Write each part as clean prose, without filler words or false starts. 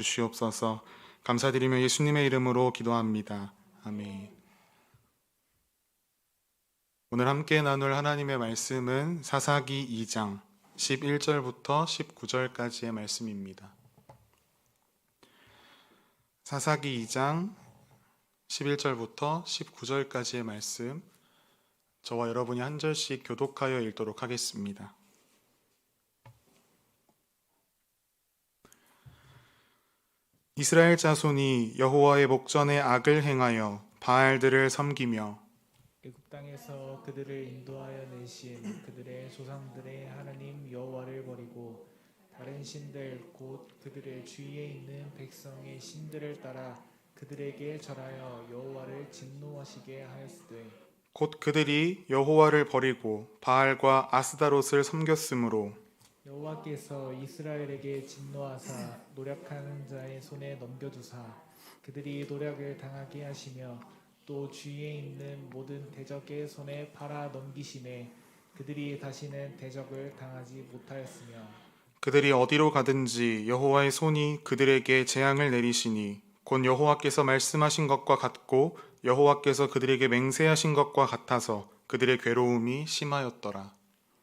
주시옵소서. 감사드리며 예수님의 이름으로 기도합니다. 아멘. 오늘 함께 나눌 하나님의 말씀은 사사기 2장 11절부터 19절까지의 말씀입니다. 사사기 2장 11절부터 19절까지의 말씀, 저와 여러분이 한 절씩 교독하여 읽도록 하겠습니다. 이스라엘 자손이 여호와의 목전에 악을 행하여 바알들을 섬기며 애굽 땅에서 그들을 인도하여 내신 그들의 조상들의 하나님 여호와를 버리고 다른 신들 곧 그들의 주위에 있는 백성의 신들을 따라 그들에게 절하여 여호와를 진노하시게 하였으되 곧 그들이 여호와를 버리고 바알과 아스다롯을 섬겼으므로 여호와께서 이스라엘에게 진노하사 노력하는 자의 손에 넘겨주사 그들이 노력을 당하게 하시며 또 주위에 있는 모든 대적의 손에 팔아 넘기심에 그들이 다시는 대적을 당하지 못하였으며 그들이 어디로 가든지 여호와의 손이 그들에게 재앙을 내리시니 곧 여호와께서 말씀하신 것과 같고 여호와께서 그들에게 맹세하신 것과 같아서 그들의 괴로움이 심하였더라.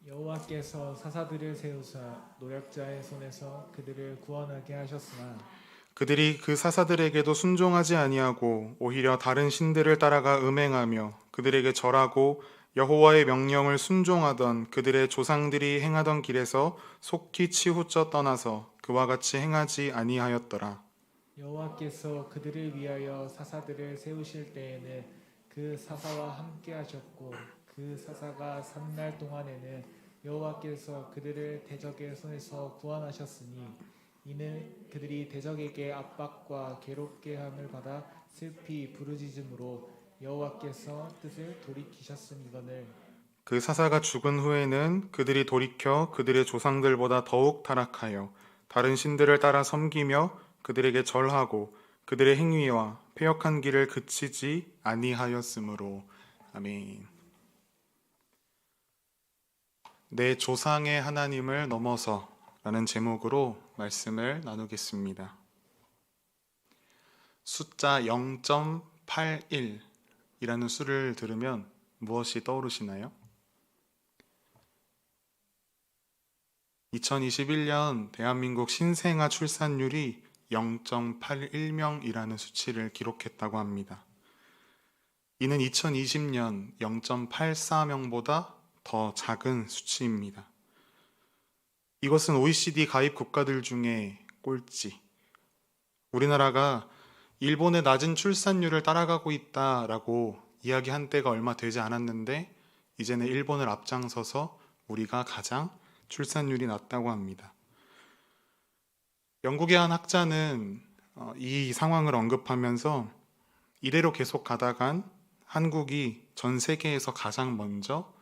여호와께서 사사들을 세우사 노력자의 손에서 그들을 구원하게 하셨으나 그들이 그 사사들에게도 순종하지 아니하고 오히려 다른 신들을 따라가 음행하며 그들에게 절하고 여호와의 명령을 순종하던 그들의 조상들이 행하던 길에서 속히 치우쳐 떠나서 그와 같이 행하지 아니하였더라. 여호와께서 그들을 위하여 사사들을 세우실 때에는 그 사사와 함께 하셨고 그 사사가 산 날 동안에는 여호와께서 그들을 대적의 손에서 구원하셨으니 이는 그들이 대적에게 압박과 괴롭게 함을 받아 슬피 부르짖음으로 여호와께서 뜻을 돌이키셨음이거늘. 그 사사가 죽은 후에는 그들이 돌이켜 그들의 조상들보다 더욱 타락하여 다른 신들을 따라 섬기며 그들에게 절하고 그들의 행위와 패역한 길을 그치지 아니하였으므로. 아멘. 내 조상의 하나님을 넘어서 라는 제목으로 말씀을 나누겠습니다. 숫자 0.81이라는 수를 들으면 무엇이 떠오르시나요? 2021년 대한민국 신생아 출산율이 0.81명이라는 수치를 기록했다고 합니다. 이는 2020년 0.84명보다 더 작은 수치입니다. 이것은 OECD 가입 국가들 중에 꼴찌. 우리나라가 일본의 낮은 출산율을 따라가고 있다라고 이야기한 때가 얼마 되지 않았는데 이제는 일본을 앞장서서 우리가 가장 출산율이 낮다고 합니다. 영국의 한 학자는 이 상황을 언급하면서 이대로 계속 가다간 한국이 전 세계에서 가장 먼저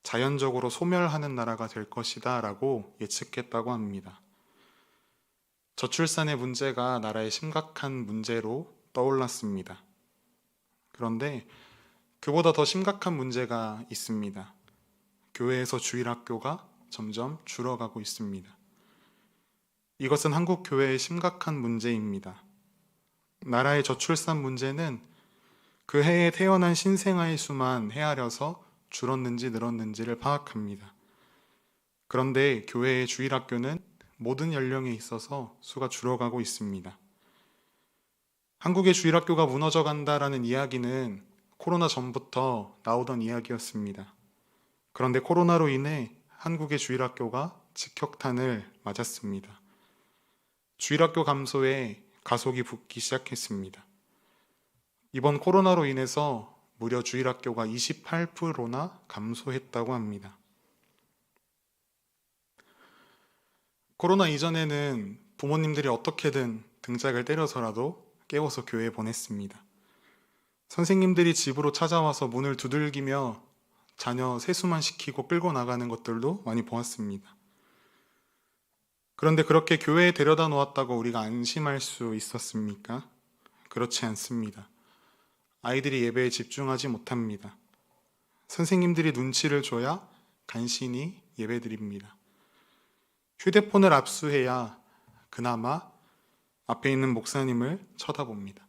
자연적으로 소멸하는 나라가 될 것이다 라고 예측했다고 합니다. 저출산의 문제가 나라의 심각한 문제로 떠올랐습니다. 그런데 그보다 더 심각한 문제가 있습니다. 교회에서 주일학교가 점점 줄어가고 있습니다. 이것은 한국 교회의 심각한 문제입니다. 나라의 저출산 문제는 그 해에 태어난 신생아의 수만 헤아려서 줄었는지 늘었는지를 파악합니다. 그런데 교회의 주일학교는 모든 연령에 있어서 수가 줄어가고 있습니다. 한국의 주일학교가 무너져 간다라는 이야기는 코로나 전부터 나오던 이야기였습니다. 그런데 코로나로 인해 한국의 주일학교가 직격탄을 맞았습니다. 주일학교 감소에 가속이 붙기 시작했습니다. 이번 코로나로 인해서 무려 주일학교가 28%나 감소했다고 합니다. 코로나 이전에는 부모님들이 어떻게든 등짝을 때려서라도 깨워서 교회에 보냈습니다. 선생님들이 집으로 찾아와서 문을 두들기며 자녀 세수만 시키고 끌고 나가는 것들도 많이 보았습니다. 그런데 그렇게 교회에 데려다 놓았다고 우리가 안심할 수 있었습니까? 그렇지 않습니다. 아이들이 예배에 집중하지 못합니다. 선생님들이 눈치를 줘야 간신히 예배드립니다. 휴대폰을 압수해야 그나마 앞에 있는 목사님을 쳐다봅니다.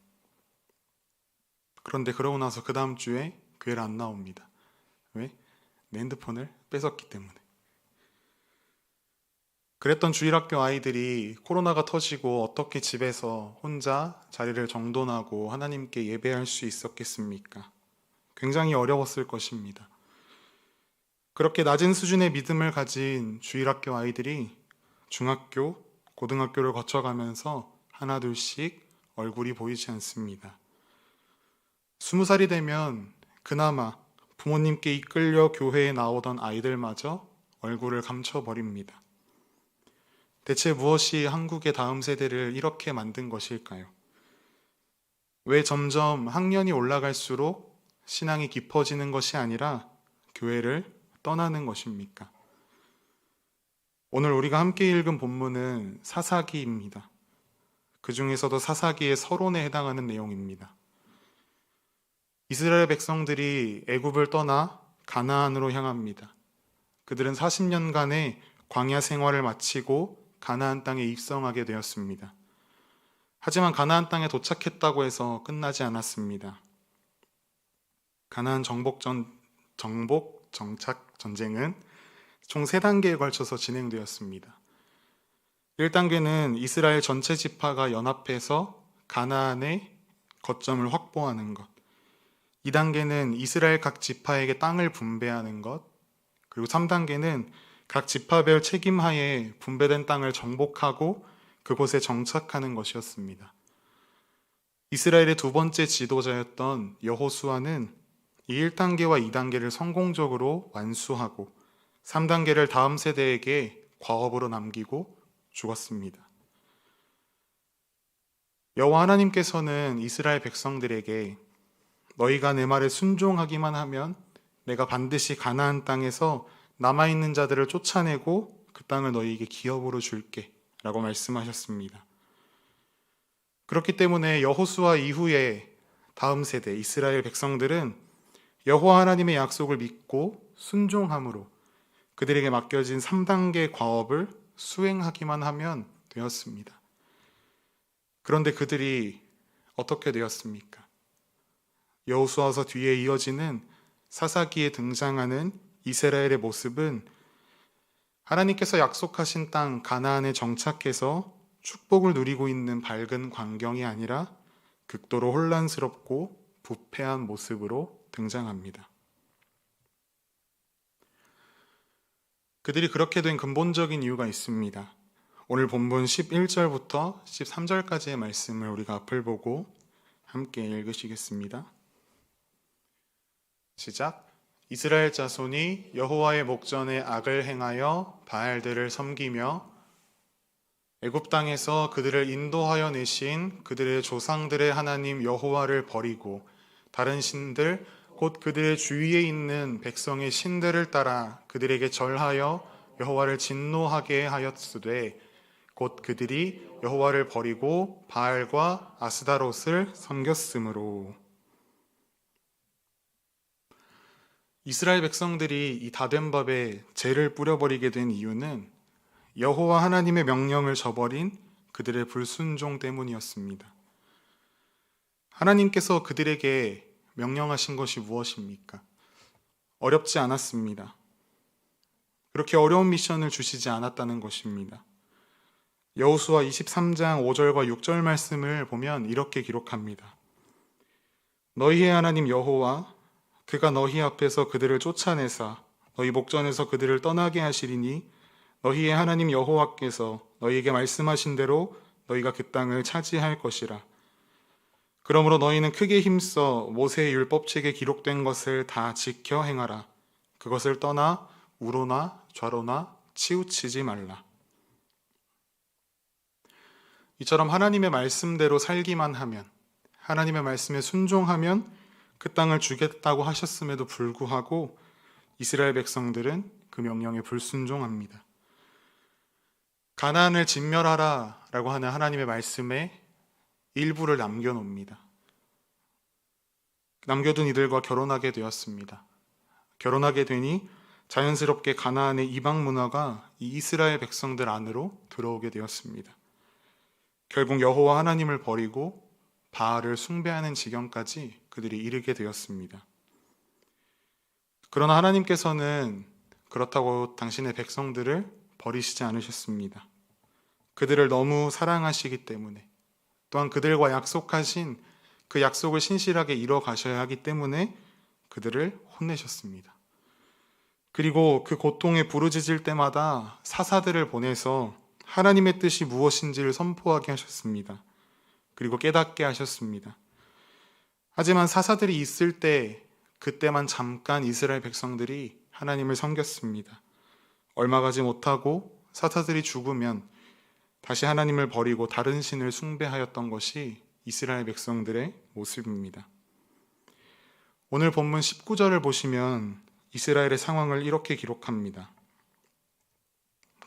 그런데 그러고 나서 그 다음 주에 교회를 안 나옵니다. 왜? 내 핸드폰을 뺏었기 때문에. 그랬던 주일학교 아이들이 코로나가 터지고 어떻게 집에서 혼자 자리를 정돈하고 하나님께 예배할 수 있었겠습니까? 굉장히 어려웠을 것입니다. 그렇게 낮은 수준의 믿음을 가진 주일학교 아이들이 중학교, 고등학교를 거쳐가면서 하나둘씩 얼굴이 보이지 않습니다. 20살이 되면 그나마 부모님께 이끌려 교회에 나오던 아이들마저 얼굴을 감춰버립니다. 대체 무엇이 한국의 다음 세대를 이렇게 만든 것일까요? 왜 점점 학년이 올라갈수록 신앙이 깊어지는 것이 아니라 교회를 떠나는 것입니까? 오늘 우리가 함께 읽은 본문은 사사기입니다. 그 중에서도 사사기의 서론에 해당하는 내용입니다. 이스라엘 백성들이 애굽을 떠나 가나안으로 향합니다. 그들은 40년간의 광야 생활을 마치고 가나안 땅에 입성하게 되었습니다. 하지만 가나안 땅에 도착했다고 해서 끝나지 않았습니다. 가나안 정착 전쟁은 총 3단계에 걸쳐서 진행되었습니다. 1단계는 이스라엘 전체 지파가 연합해서 가나안의 거점을 확보하는 것. 2단계는 이스라엘 각 지파에게 땅을 분배하는 것. 그리고 3단계는 각 지파별 책임하에 분배된 땅을 정복하고 그곳에 정착하는 것이었습니다. 이스라엘의 두 번째 지도자였던 여호수아는 이 1단계와 2단계를 성공적으로 완수하고 3단계를 다음 세대에게 과업으로 남기고 죽었습니다. 여호와 하나님께서는 이스라엘 백성들에게 너희가 내 말에 순종하기만 하면 내가 반드시 가나안 땅에서 남아있는 자들을 쫓아내고 그 땅을 너희에게 기업으로 줄게 라고 말씀하셨습니다. 그렇기 때문에 여호수아 이후에 다음 세대 이스라엘 백성들은 여호와 하나님의 약속을 믿고 순종함으로 그들에게 맡겨진 3단계 과업을 수행하기만 하면 되었습니다. 그런데 그들이 어떻게 되었습니까? 여호수아서 뒤에 이어지는 사사기에 등장하는 이스라엘의 모습은 하나님께서 약속하신 땅 가나안에 정착해서 축복을 누리고 있는 밝은 광경이 아니라 극도로 혼란스럽고 부패한 모습으로 등장합니다. 그들이 그렇게 된 근본적인 이유가 있습니다. 오늘 본문 11절부터 13절까지의 말씀을 우리가 앞을 보고 함께 읽으시겠습니다. 시작. 이스라엘 자손이 여호와의 목전에 악을 행하여 바알들을 섬기며 애굽 땅에서 그들을 인도하여 내신 그들의 조상들의 하나님 여호와를 버리고 다른 신들 곧 그들의 주위에 있는 백성의 신들을 따라 그들에게 절하여 여호와를 진노하게 하였으되 곧 그들이 여호와를 버리고 바알과 아스다롯을 섬겼으므로. 이스라엘 백성들이 이 다된 밥에 죄를 뿌려버리게 된 이유는 여호와 하나님의 명령을 저버린 그들의 불순종 때문이었습니다. 하나님께서 그들에게 명령하신 것이 무엇입니까? 어렵지 않았습니다. 그렇게 어려운 미션을 주시지 않았다는 것입니다. 여호수아 23장 5절과 6절 말씀을 보면 이렇게 기록합니다. 너희의 하나님 여호와 그가 너희 앞에서 그들을 쫓아내사 너희 목전에서 그들을 떠나게 하시리니 너희의 하나님 여호와께서 너희에게 말씀하신 대로 너희가 그 땅을 차지할 것이라. 그러므로 너희는 크게 힘써 모세의 율법책에 기록된 것을 다 지켜 행하라. 그것을 떠나 우로나 좌로나 치우치지 말라. 이처럼 하나님의 말씀대로 살기만 하면, 하나님의 말씀에 순종하면 그 땅을 주겠다고 하셨음에도 불구하고 이스라엘 백성들은 그 명령에 불순종합니다. 가나안을 진멸하라 라고 하는 하나님의 말씀에 일부를 남겨놓습니다. 남겨둔 이들과 결혼하게 되었습니다. 결혼하게 되니 자연스럽게 가나안의 이방 문화가 이 이스라엘 백성들 안으로 들어오게 되었습니다. 결국 여호와 하나님을 버리고 바알을 숭배하는 지경까지 그들이 이르게 되었습니다. 그러나 하나님께서는 그렇다고 당신의 백성들을 버리시지 않으셨습니다. 그들을 너무 사랑하시기 때문에, 또한 그들과 약속하신 그 약속을 신실하게 이뤄가셔야 하기 때문에 그들을 혼내셨습니다. 그리고 그 고통에 부르짖을 때마다 사사들을 보내서 하나님의 뜻이 무엇인지를 선포하게 하셨습니다. 그리고 깨닫게 하셨습니다. 하지만 사사들이 있을 때 그때만 잠깐 이스라엘 백성들이 하나님을 섬겼습니다. 얼마 가지 못하고 사사들이 죽으면 다시 하나님을 버리고 다른 신을 숭배하였던 것이 이스라엘 백성들의 모습입니다. 오늘 본문 19절을 보시면 이스라엘의 상황을 이렇게 기록합니다.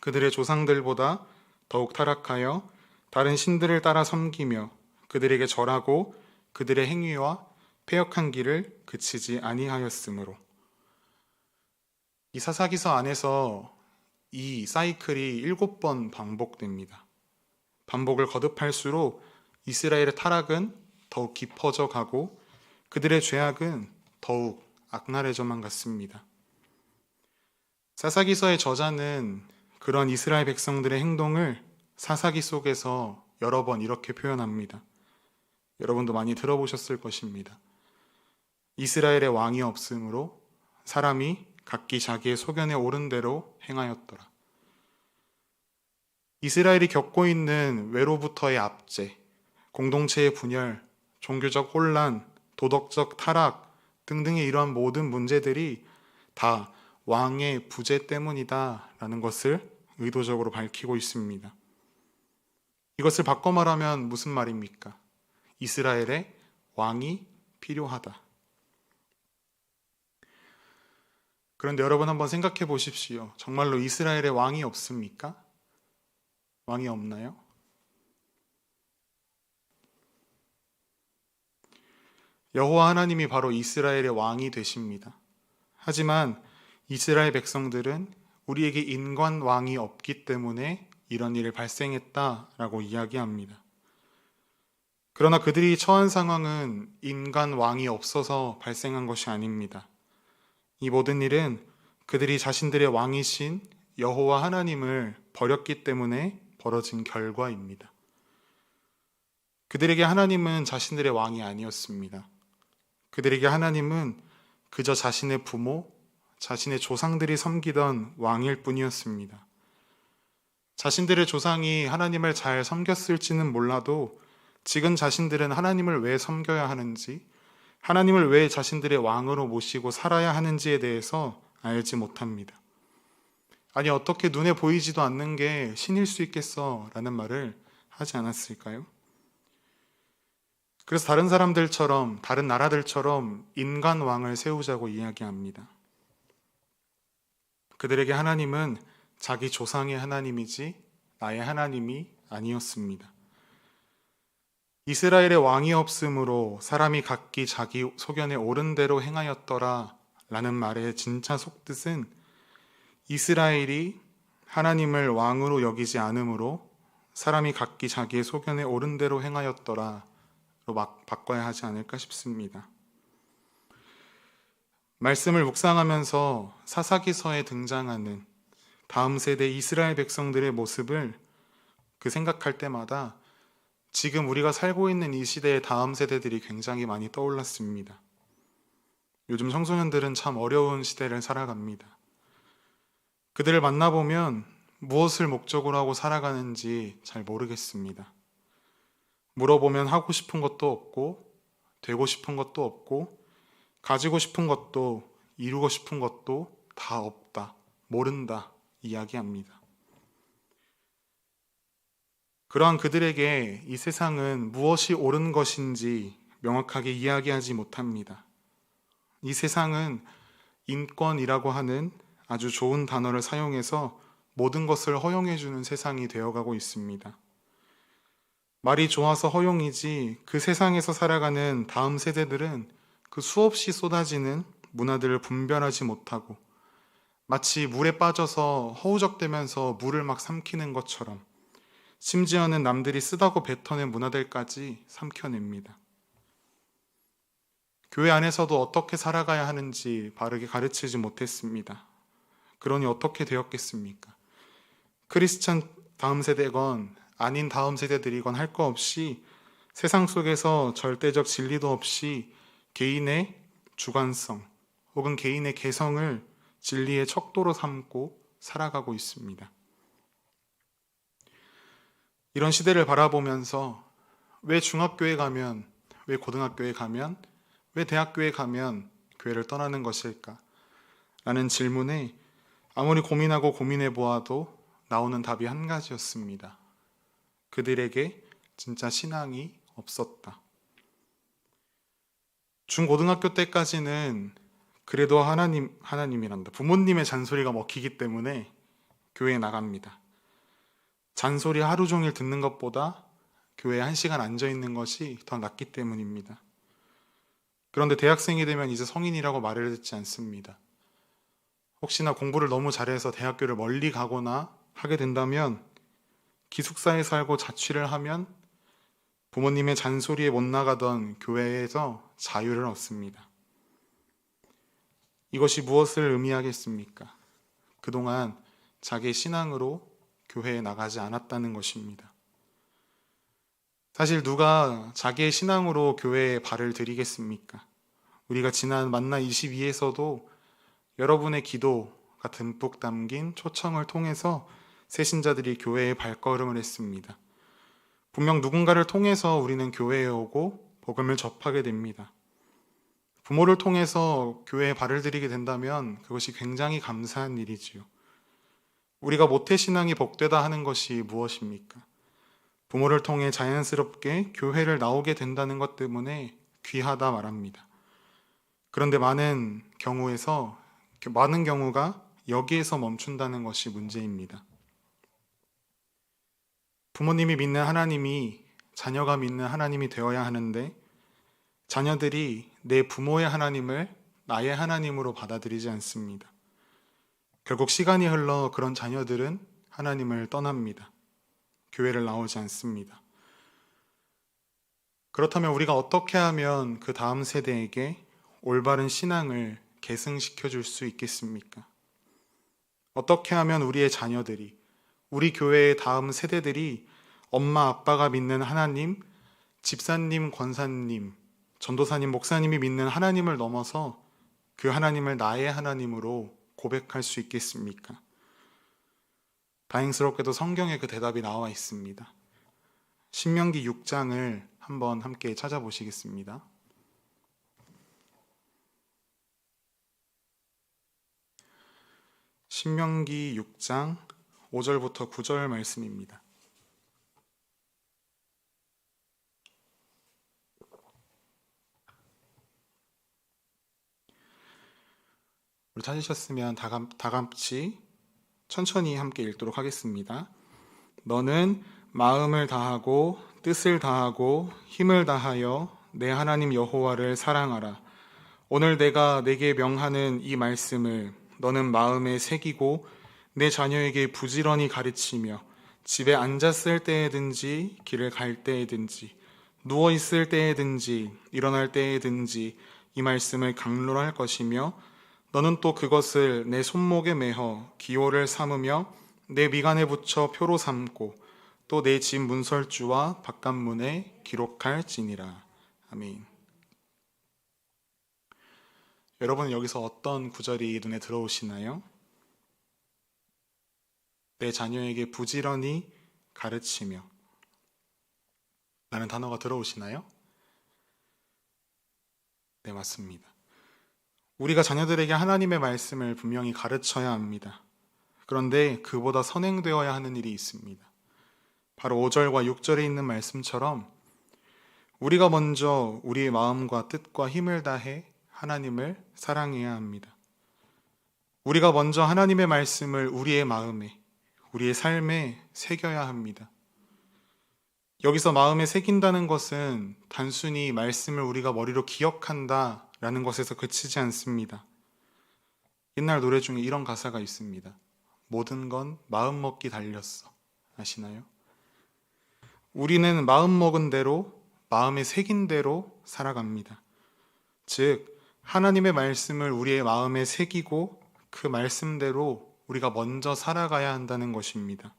그들의 조상들보다 더욱 타락하여 다른 신들을 따라 섬기며 그들에게 절하고 그들의 행위와 패역한 길을 그치지 아니하였으므로. 이 사사기서 안에서 이 사이클이 7번 반복됩니다. 반복을 거듭할수록 이스라엘의 타락은 더욱 깊어져 가고 그들의 죄악은 더욱 악랄해져만 갔습니다. 사사기서의 저자는 그런 이스라엘 백성들의 행동을 사사기 속에서 여러 번 이렇게 표현합니다. 여러분도 많이 들어보셨을 것입니다. 이스라엘의 왕이 없으므로 사람이 각기 자기의 소견에 오른 대로 행하였더라. 이스라엘이 겪고 있는 외로부터의 압제, 공동체의 분열, 종교적 혼란, 도덕적 타락 등등의 이러한 모든 문제들이 다 왕의 부재 때문이다라는 것을 의도적으로 밝히고 있습니다. 이것을 바꿔 말하면 무슨 말입니까? 이스라엘의 왕이 필요하다. 그런데 여러분 한번 생각해 보십시오. 정말로 이스라엘에 왕이 없습니까? 왕이 없나요? 여호와 하나님이 바로 이스라엘의 왕이 되십니다. 하지만 이스라엘 백성들은 우리에게 인간 왕이 없기 때문에 이런 일이 발생했다라고 이야기합니다. 그러나 그들이 처한 상황은 인간 왕이 없어서 발생한 것이 아닙니다. 이 모든 일은 그들이 자신들의 왕이신 여호와 하나님을 버렸기 때문에 벌어진 결과입니다. 그들에게 하나님은 자신들의 왕이 아니었습니다. 그들에게 하나님은 그저 자신의 부모, 자신의 조상들이 섬기던 왕일 뿐이었습니다. 자신들의 조상이 하나님을 잘 섬겼을지는 몰라도 지금 자신들은 하나님을 왜 섬겨야 하는지, 하나님을 왜 자신들의 왕으로 모시고 살아야 하는지에 대해서 알지 못합니다. 아니, 어떻게 눈에 보이지도 않는 게 신일 수 있겠어? 라는 말을 하지 않았을까요? 그래서 다른 사람들처럼, 다른 나라들처럼 인간 왕을 세우자고 이야기합니다. 그들에게 하나님은 자기 조상의 하나님이지 나의 하나님이 아니었습니다. 이스라엘의 왕이 없으므로 사람이 각기 자기 소견에 옳은 대로 행하였더라 라는 말의 진짜 속뜻은 이스라엘이 하나님을 왕으로 여기지 않으므로 사람이 각기 자기의 소견에 옳은 대로 행하였더라로 바꿔야 하지 않을까 싶습니다. 말씀을 묵상하면서 사사기서에 등장하는 다음 세대 이스라엘 백성들의 모습을 생각할 때마다 지금 우리가 살고 있는 이 시대의 다음 세대들이 굉장히 많이 떠올랐습니다. 요즘 청소년들은 참 어려운 시대를 살아갑니다. 그들을 만나보면 무엇을 목적으로 하고 살아가는지 잘 모르겠습니다. 물어보면 하고 싶은 것도 없고, 되고 싶은 것도 없고, 가지고 싶은 것도, 이루고 싶은 것도 다 없다, 모른다 이야기합니다. 그러한 그들에게 이 세상은 무엇이 옳은 것인지 명확하게 이야기하지 못합니다. 이 세상은 인권이라고 하는 아주 좋은 단어를 사용해서 모든 것을 허용해주는 세상이 되어가고 있습니다. 말이 좋아서 허용이지 그 세상에서 살아가는 다음 세대들은 그 수없이 쏟아지는 문화들을 분별하지 못하고 마치 물에 빠져서 허우적대면서 물을 막 삼키는 것처럼 심지어는 남들이 쓰다고 뱉어낸 문화들까지 삼켜냅니다. 교회 안에서도 어떻게 살아가야 하는지 바르게 가르치지 못했습니다. 그러니 어떻게 되었겠습니까? 크리스찬 다음 세대건 아닌 다음 세대들이건 할 거 없이 세상 속에서 절대적 진리도 없이 개인의 주관성 혹은 개인의 개성을 진리의 척도로 삼고 살아가고 있습니다. 이런 시대를 바라보면서 왜 중학교에 가면, 왜 고등학교에 가면, 왜 대학교에 가면 교회를 떠나는 것일까? 라는 질문에 아무리 고민하고 고민해 보아도 나오는 답이 한 가지였습니다. 그들에게 진짜 신앙이 없었다. 중고등학교 때까지는 그래도 하나님이란다. 부모님의 잔소리가 먹히기 때문에 교회에 나갑니다. 잔소리 하루 종일 듣는 것보다 교회에 1시간 앉아 있는 것이 더 낫기 때문입니다. 그런데 대학생이 되면 이제 성인이라고 말을 듣지 않습니다. 혹시나 공부를 너무 잘해서 대학교를 멀리 가거나 하게 된다면 기숙사에 살고 자취를 하면 부모님의 잔소리에 못 나가던 교회에서 자유를 얻습니다. 이것이 무엇을 의미하겠습니까? 그동안 자기의 신앙으로 교회에 나가지 않았다는 것입니다. 사실 누가 자기의 신앙으로 교회에 발을 들이겠습니까? 우리가 지난 만나 22에서도 여러분의 기도가 듬뿍 담긴 초청을 통해서 새신자들이 교회에 발걸음을 했습니다. 분명 누군가를 통해서 우리는 교회에 오고 복음을 접하게 됩니다. 부모를 통해서 교회에 발을 들이게 된다면 그것이 굉장히 감사한 일이지요. 우리가 모태신앙이 복되다 하는 것이 무엇입니까? 부모를 통해 자연스럽게 교회를 나오게 된다는 것 때문에 귀하다 말합니다. 그런데 많은 경우가 여기에서 멈춘다는 것이 문제입니다. 부모님이 믿는 하나님이 자녀가 믿는 하나님이 되어야 하는데 자녀들이 내 부모의 하나님을 나의 하나님으로 받아들이지 않습니다. 결국 시간이 흘러 그런 자녀들은 하나님을 떠납니다. 교회를 나오지 않습니다. 그렇다면 우리가 어떻게 하면 그 다음 세대에게 올바른 신앙을 계승시켜 줄 수 있겠습니까? 어떻게 하면 우리의 자녀들이, 우리 교회의 다음 세대들이 엄마 아빠가 믿는 하나님, 집사님, 권사님, 전도사님, 목사님이 믿는 하나님을 넘어서 그 하나님을 나의 하나님으로 고백할 수 있겠습니까? 다행스럽게도 성경에 그 대답이 나와 있습니다. 신명기 6장을 한번 함께 찾아보시겠습니다. 신명기 6장 5절부터 9절 말씀입니다. 우리 찾으셨으면 다 같이 천천히 함께 읽도록 하겠습니다. 너는 마음을 다하고 뜻을 다하고 힘을 다하여 내 하나님 여호와를 사랑하라. 오늘 내가 내게 명하는 이 말씀을 너는 마음에 새기고 내 자녀에게 부지런히 가르치며 집에 앉았을 때에든지 길을 갈 때에든지 누워 있을 때에든지 일어날 때에든지 이 말씀을 강론할 것이며 너는 또 그것을 내 손목에 매어 기호를 삼으며 내 미간에 붙여 표로 삼고 또 내 집 문설주와 바깥문에 기록할지니라. 아멘. 여러분 여기서 어떤 구절이 눈에 들어오시나요? 내 자녀에게 부지런히 가르치며 라는 단어가 들어오시나요? 네, 맞습니다. 우리가 자녀들에게 하나님의 말씀을 분명히 가르쳐야 합니다. 그런데 그보다 선행되어야 하는 일이 있습니다. 바로 5절과 6절에 있는 말씀처럼 우리가 먼저 우리의 마음과 뜻과 힘을 다해 하나님을 사랑해야 합니다. 우리가 먼저 하나님의 말씀을 우리의 마음에, 우리의 삶에 새겨야 합니다. 여기서 마음에 새긴다는 것은 단순히 말씀을 우리가 머리로 기억한다 라는 것에서 그치지 않습니다. 옛날 노래 중에 이런 가사가 있습니다. 모든 건 마음먹기 달렸어. 아시나요? 우리는 마음먹은 대로, 마음에 새긴 대로 살아갑니다. 즉, 하나님의 말씀을 우리의 마음에 새기고 그 말씀대로 우리가 먼저 살아가야 한다는 것입니다.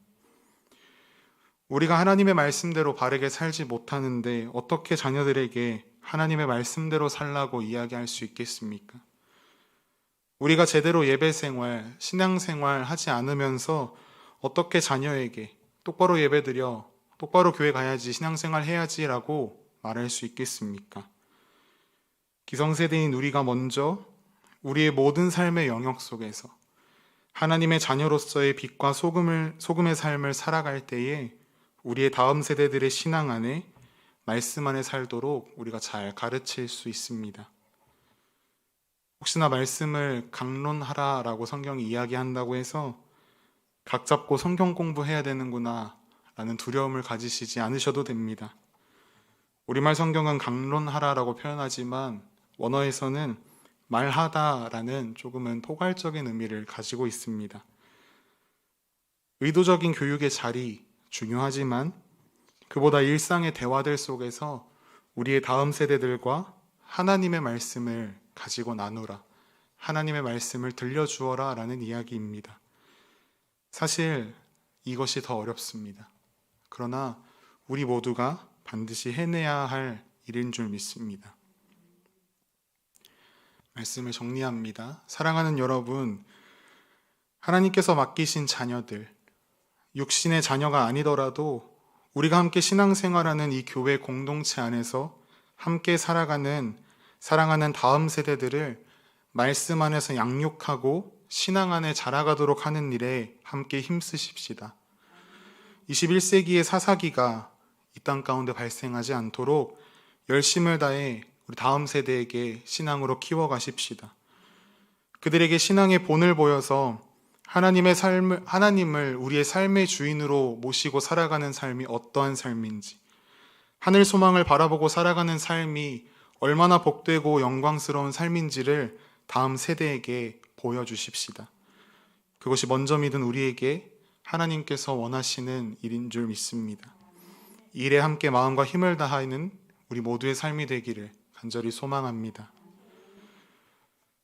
우리가 하나님의 말씀대로 바르게 살지 못하는데 어떻게 자녀들에게 하나님의 말씀대로 살라고 이야기할 수 있겠습니까? 우리가 제대로 예배 생활, 신앙 생활 하지 않으면서 어떻게 자녀에게 똑바로 예배드려, 똑바로 교회 가야지, 신앙 생활 해야지 라고 말할 수 있겠습니까? 기성세대인 우리가 먼저 우리의 모든 삶의 영역 속에서 하나님의 자녀로서의 빛과 소금의 삶을 살아갈 때에 우리의 다음 세대들의 신앙 안에 말씀 안에 살도록 우리가 잘 가르칠 수 있습니다. 혹시나 말씀을 강론하라라고 성경이 이야기한다고 해서 각 잡고 성경 공부해야 되는구나 라는 두려움을 가지시지 않으셔도 됩니다. 우리말 성경은 강론하라라고 표현하지만 원어에서는 말하다라는 조금은 포괄적인 의미를 가지고 있습니다. 의도적인 교육의 자리 중요하지만 그보다 일상의 대화들 속에서 우리의 다음 세대들과 하나님의 말씀을 가지고 나누라, 하나님의 말씀을 들려주어라 라는 이야기입니다. 사실 이것이 더 어렵습니다. 그러나 우리 모두가 반드시 해내야 할 일인 줄 믿습니다. 말씀을 정리합니다. 사랑하는 여러분, 하나님께서 맡기신 자녀들, 육신의 자녀가 아니더라도 우리가 함께 신앙생활하는 이 교회 공동체 안에서 함께 살아가는 사랑하는 다음 세대들을 말씀 안에서 양육하고 신앙 안에 자라가도록 하는 일에 함께 힘쓰십시다. 21세기의 사사기가 이 땅 가운데 발생하지 않도록 열심을 다해 우리 다음 세대에게 신앙으로 키워가십시다. 그들에게 신앙의 본을 보여서 하나님을 우리의 삶의 주인으로 모시고 살아가는 삶이 어떠한 삶인지, 하늘 소망을 바라보고 살아가는 삶이 얼마나 복되고 영광스러운 삶인지를 다음 세대에게 보여주십시다. 그것이 먼저 믿은 우리에게 하나님께서 원하시는 일인 줄 믿습니다. 이 일에 함께 마음과 힘을 다하는 우리 모두의 삶이 되기를 간절히 소망합니다.